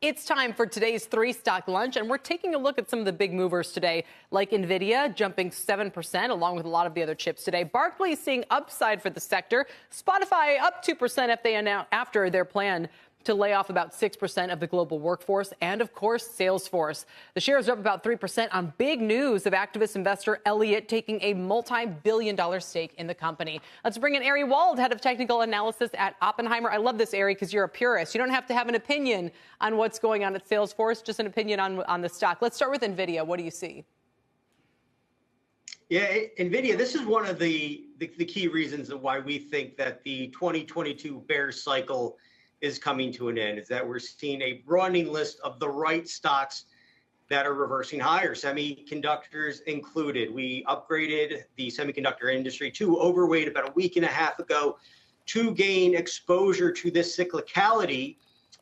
It's time for today's three-stock lunch, and we're taking a look at some of the big movers today, like NVDA jumping 7%, along with a lot of the other chips today. Barclays seeing upside for the sector. Spotify up 2% if they announce after their plan to lay off about 6% of the global workforce, and of course, Salesforce. The shares are up about 3% on big news of activist investor Elliott taking a multi-billion-dollar stake in the company. Let's bring in Ari Wald, head of technical analysis at Oppenheimer. I love this, Ari, because you're a purist. You don't have to have an opinion on what's going on at Salesforce, just an opinion on the stock. Let's start with NVIDIA. What do you see? Yeah, NVIDIA, this is one of the key reasons of why we think that the 2022 bear cycle is coming to an end, is that we're seeing a broadening list of the right stocks that are reversing higher, semiconductors included. We upgraded the semiconductor industry to overweight about a week and a half ago to gain exposure to this cyclicality.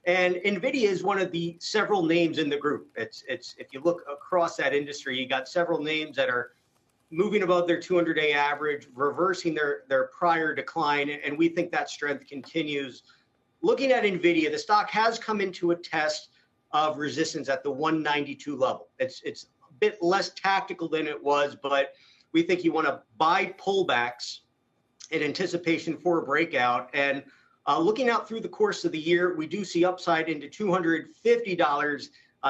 And NVIDIA is one of the several names in the group. It's if you look across that industry, you got several names that are moving above their 200-day average, reversing their prior decline, and we think that strength continues. Looking at NVIDIA, the stock has come into a test of resistance at the 192 level. It's a bit less tactical than it was, but we think you want to buy pullbacks in anticipation for a breakout. And looking out through the course of the year, we do see upside into $250,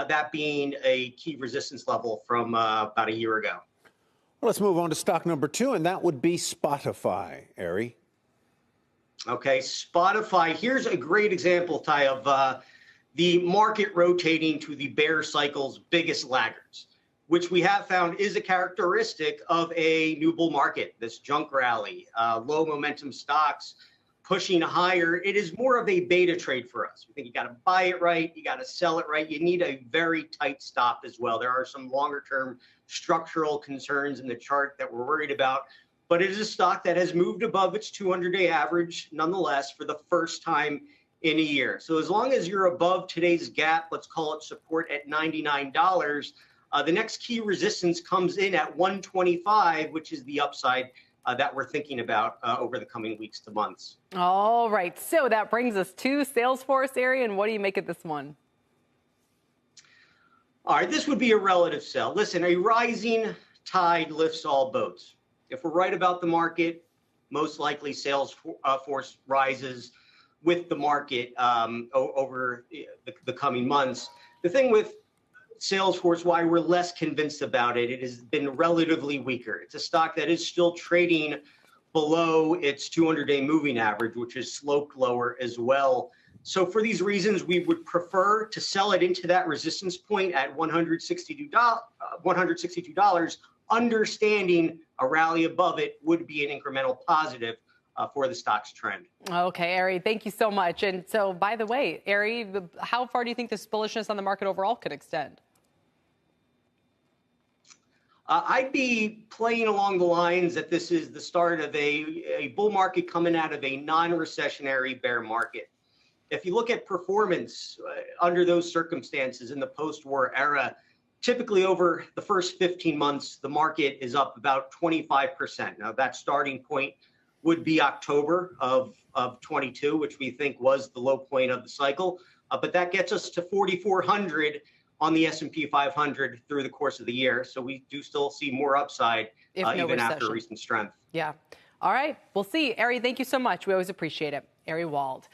that being a key resistance level from about a year ago. Well, let's move on to stock number 2, and that would be Spotify, Ari. Okay, Spotify. Here's a great example, Ty, of the market rotating to the bear cycle's biggest laggards, which we have found is a characteristic of a new bull market, this junk rally, low momentum stocks pushing higher. It is more of a beta trade for us. We think you got to buy it right, you got to sell it right. You need a very tight stop as well. There are some longer term structural concerns in the chart that we're worried about. But it is a stock that has moved above its 200-day average, nonetheless, for the first time in a year. So as long as you're above today's gap, let's call it support at $99, the next key resistance comes in at 125, which is the upside that we're thinking about over the coming weeks to months. All right. So that brings us to Salesforce, area. And what do you make of this one? All right. This would be a relative sell. Listen, a rising tide lifts all boats. If we're right about the market, most likely Salesforce rises with the market over the coming months. The thing with Salesforce, why we're less convinced about it, it has been relatively weaker. It's a stock that is still trading below its 200-day moving average, which is sloped lower as well. So for these reasons, we would prefer to sell it into that resistance point at $162, understanding a rally above it would be an incremental positive for the stock's trend. Okay, Ari, thank you so much. And so, by the way, Ari, how far do you think this bullishness on the market overall could extend? I'd be playing along the lines that this is the start of a bull market coming out of a non-recessionary bear market. If you look at performance under those circumstances in the post-war era, typically over the first 15 months, the market is up about 25%. Now, that starting point would be October of 22, which we think was the low point of the cycle. But that gets us to 4,400 on the S&P 500 through the course of the year. So we do still see more upside even after recent strength. Yeah. All right. We'll see. Ari, thank you so much. We always appreciate it. Ari Wald.